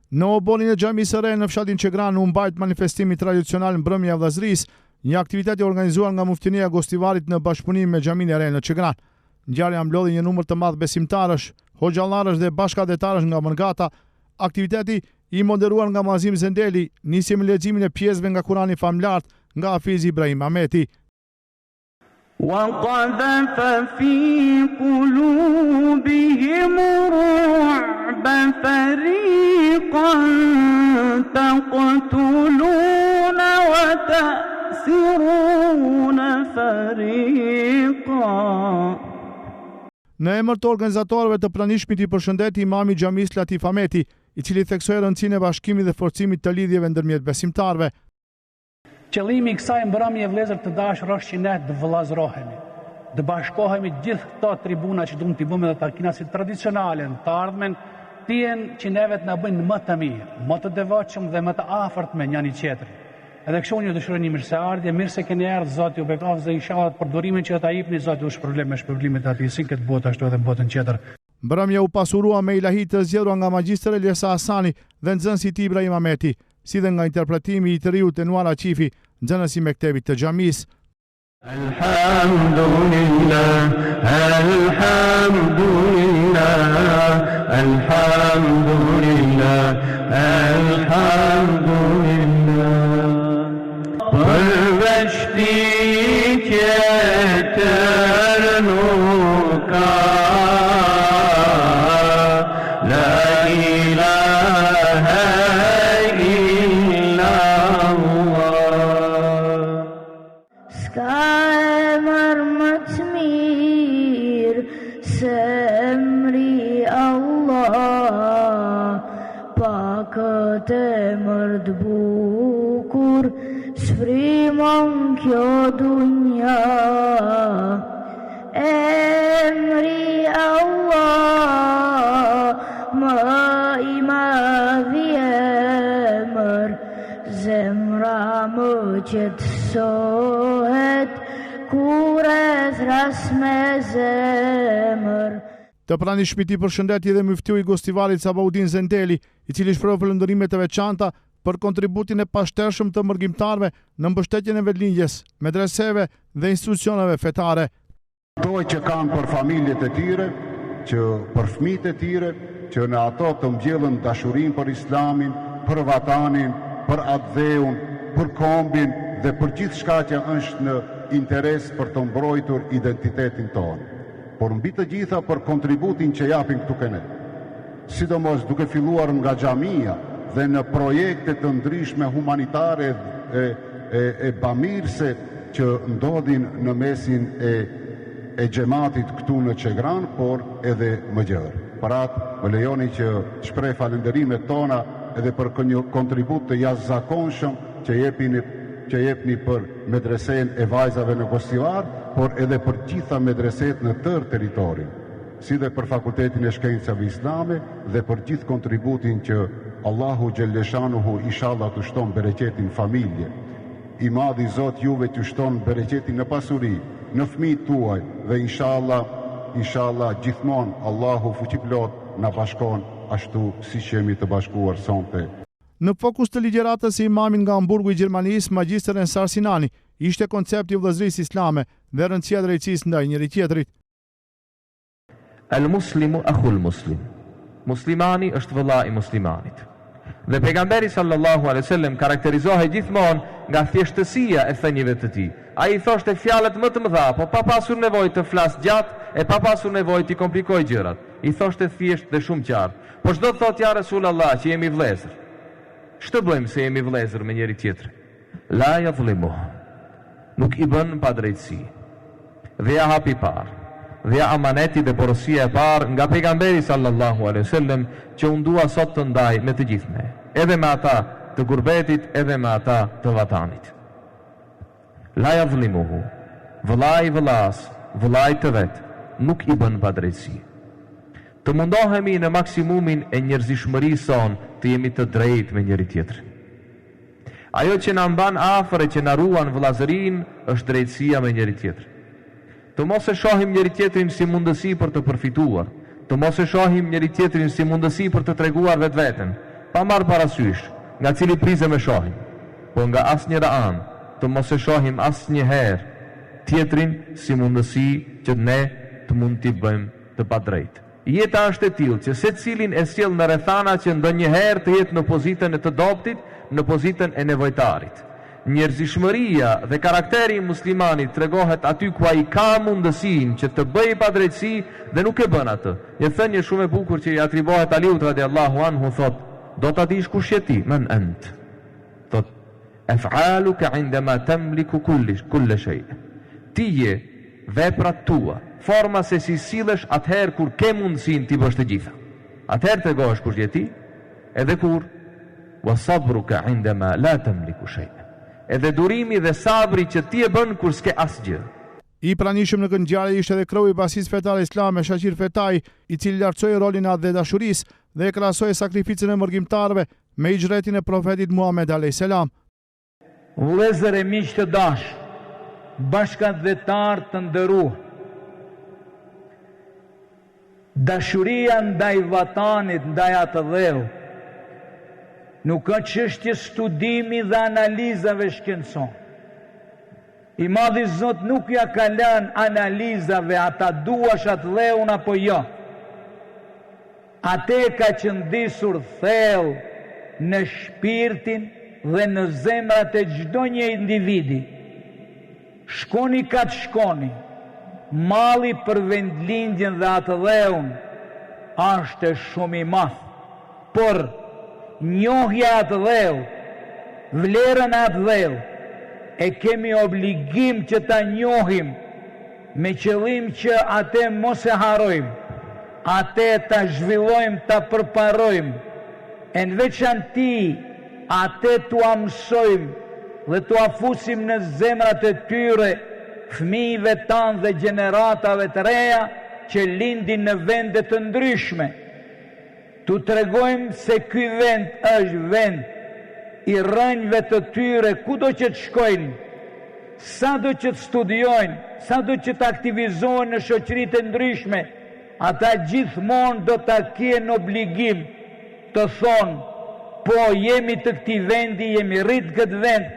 Në obonin e xhamisë së re në fshatin Qegran u mbajt manifestimi tradicional Mbrëmja e Vllazërisë, një aktivitet i organizuar nga Muftinia e Gostivarit në bashkëpunim me xhaminë e re në Qegran. Ngjarja mblodhi një numër të madh besimtarësh, hoxhallarësh dhe bashkëdetarësh nga Mërgata. Aktiviteti i moderuar nga Muazim Zendeli nisi me leximin e pjesëve nga Kurani famlar nga Hafizi Ibrahim Ahmeti. وَقَذَفَ فِي قُلُوبِهِمُ الرُّعْبَ فَرِيقًا تَقْتُلُونَ وَتَأْسِرُونَ فَرِيقًا. Në emër të organizatorëve të pranishmit i përshëndeti imami i xhamisë Latif Ahmeti, i cili theksoi rëndësinë e bashkimit dhe forcimit të lidhjeve ndërmjet besimtarëve. Qëllimi i kësaj mbrëmje vëllezër të dashur është që ne të vëllazërohemi, të bashkohemi gjithë këto tribuna që duam t'i bëjmë dhe takina si tradicionale në të ardhmen, të jenë që neve të na bëjnë më të mirë, më të devotshëm dhe më të afërt me njëri tjetrin. Edhe kështu ju dëshiroj një mirëseardhje, mirë se keni ardhur, Zoti ju bekafsh dhe inshallah përdorimin që ata jepni Zoti ju shpërblet me shpërblimet e atij si këtë botë ashtu edhe në botën tjetër. Mbrëmja u pasurua me ilahi të zgjedhura nga magjistër Eliasa Hasani dhe nxënësi i tij Ibrahim Ahmeti, si dhe nga interpretimi i të riut Enwar Aqifi, nxënës i mektebit të xhamisë. Alhamdulillah, alhamdulillah, alhamdulillah, alhamdulillah. Përveçti tjetër nuk ka, la ilaha këtë emër të bukur, shfrimon kjo dunja. Emri Allah, më i madhi emër, zemra më qetësohet, kur e thras me zemër. Të pranishmit i përshëndeti dhe muftiu i Gostivarit Sabaudin Zendeli, i cili shpreu falëndërime të veçanta për kontributin e pashtershëm të mërgjimtarve në mbështetjen e vetëlindjes, medreseve dhe institucioneve fetare. Ato që kanë për familjet e tyre, që për fëmijët e tyre, që në ato të mbjellën dashurinë për Islamin, për vatanin, për atdheun, për kombin dhe për gjithë shka që është në interes për të mbrojtur identitetin tonë. Por mbi të gjitha për kontributin që japin këtu kene. Sidomos duke filluar nga xhamia dhe në projekte të ndryshme humanitare e bamirëse që ndodhin në mesin e xhamatit këtu në Qegran, por edhe më gjerë. Për atë më lejoni që shpreh falënderimet tona edhe për një kontribut të jashtëzakonshëm që jepni për medresen e vajzave në Gostivar, por edhe për gjitha medreset në tërë teritorin, si dhe për Fakultetin e Shkencave Islame dhe për gjithë kontributin që Allahu Gjelleshanuhu inshallah të shton bereqetin familje. I madhi Zot juve të shton bereqetin në pasuri, në fëmijët tuaj dhe inshallah gjithmonë Allahu fuqiplot na bashkon ashtu si që jemi të bashkuar sonte. Në fokus të ligjeratës e imamin nga Hamburgu i Gjermanisë, magjistër Ensar Sinani, ishte koncepti i vëllëzërisë islame dhe rëndësia e drejtësisë ndaj njëri tjetrit. Al-muslimu akhul muslim. Muslimani është vëlla i muslimanit. Dhe pejgamberi sallallahu alaihi wasallam karakterizohej gjithmonë nga thjeshtësia e thënieve të tij. Ai thoshte fjalët më të mëdha, po pa pasur nevojë të flas gjatë e pa pasur nevojë të komplikojë gjërat. I thoshte thjesht dhe shumë qartë. Po çdo të thotë ja Resulullah që jemi vëllezër. Ç'të bëjmë se jemi vëllezër me njëri tjetrin? La yadhlimu. Nuk i bën pa drejtësi. Dhe ja hapi parë. Dhe ja amaneti dhe porosia e parë nga pejgamberi sallallahu alaihi wasallam që unë dua sot të ndaj me të gjithë ne, edhe me ata të gurbetit, edhe me ata të vatanit. La yadhlimuhu. Vëllai vëllas, vëllai të vet, nuk i bën pa drejtësi. Të mundohemi në maksimumin e njerëzishmërisë son të jemi të drejtë me njëri tjetrin. Ajo që na mban afër e që na ruan vëllazërinë është drejtësia me njëri tjetrin. Të mos e shohim njëri tjetrin si mundësi për të përfituar, të mos e shohim njëri tjetrin si mundësi për të treguar vetveten, pa marrë parasysh nga cili prizëm e shohim, po nga asnjëra anë të mos e shohim asnjëherë tjetrin si mundësi që ne të mund t'i bëjmë të padrejtë. Jeta është e tillë që secilin e sjell në rrethana që ndonjëherë të jetë në pozitën e të dobtit, në pozitën e nevojtarit. Njerëzishmëria dhe karakteri i muslimanit tregohet aty ku ai ka mundësinë që të bëjë padrejtësi dhe nuk e bën atë. Një thënie shumë e bukur që i atribuohet Aliut radiallahu anhu thot: "Do ta dish kush je ti, men ant." Thot: "Af'aluka 'indama tamliku kull shay." Ti je veprat tua, forma se si sillesh atëherë kur ke mundësinë ti bësh të gjitha. Atëherë tregohesh kush je ti, edhe kur wa sabruka 'indama la tamliku shay'. Edhe durimi dhe sabri që ti e bën kur s'ke asgjë. I pranishëm në këtë ngjarje ishte edhe kreu i Basisë Fetare Islame Shaqir Fetaj, i cili lartësoi rolin e dhe dashurisë dhe e krahasoi sakrificën e mërgjimtarëve me hijretin e profetit Muhammed a.s. Vëllezër e miq të dash, bashkëdhetar të nderuar, dashuria ndaj vatanit, ndaj atë dheu, nuk ka çështje studimi dhe analizave shkencore. I madhi Zot nuk ja ka lënë analizave ata duash atë dheun apo jo. Ate ka qëndisur thellë në shpirtin dhe në zemrat e çdo një individi. Shkoni ka të shkoni, malli për vendlindjen dhe atë dheun është shumë i madh, por njohja atë dheu, vlerën atë dheu, e kemi obligim që ta njohim me qëllim që atë mos e harojmë, atë ta zhvillojmë, ta përparojmë, e në veçanti atë t'u mësojmë dhe t'u afusim në zemrat e tyre fëmijëve tanë dhe gjeneratave të reja që lindin në vende të ndryshme. Tu tregojmë se ky vend është vend i rënjve të tyre kudo që të shkojnë, sado që të studiojnë, sado që të aktivizohen në shoqëritë e ndryshme, ata gjithmonë do ta kenë obligim të thonë: po jemi të këtij vendi, jemi rrit këtë vend,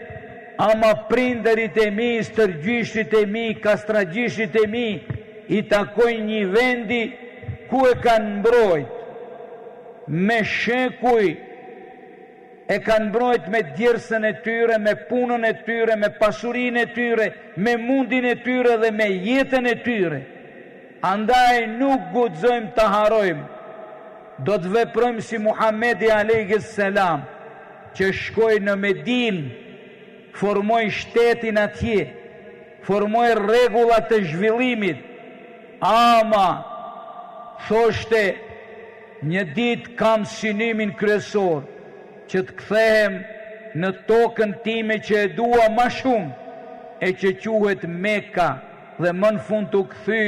ama prindërit e mi, stërgjyshit e mi, kastragjyshit e mi, i takojnë një vendi ku e kanë mbrojt me shekuj, e kanë mbrojt me djersën e tyre, me punën e tyre, me pasurinë e tyre, me mundin e tyre dhe me jetën e tyre. Andaj nuk guxojmë të harojmë. Do të veprojmë si Muhamedi alayhis salam, që shkoi në Medinë, formoi shtetin atje, formoi rregullat të zhvillimit, ama thoshte: një ditë kam synimin kryesor që të kthehem në tokën time që e dua më shumë, e që quhet Mekka, dhe më në fund të kthy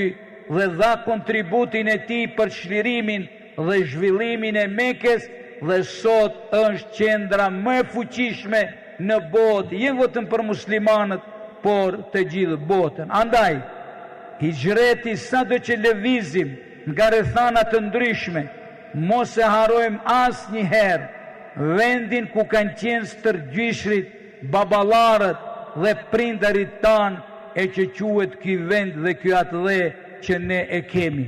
dhe dha kontributin e tij për çlirimin dhe zhvillimin e Mekës, dhe sot është qendra më e fuqishme në botë, jo vetëm për muslimanët, por të gjithë botën. Andaj, hijreti sado që lëvizim nga rrethana të ndryshme, mos e harojmë asnjëherë vendin ku kanë qenë stërgjyshrit, baballarët dhe prindërit tanë, e që quhet ky vend dhe ky atdhe që ne e kemi.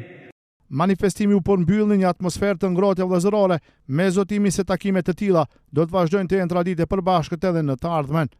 Manifestimi u përmbyll në një atmosferë të ngrohtë vëllazërore, me zotimin se takime të tilla do të vazhdojnë të jenë traditë e përbashkët edhe në të ardhmen.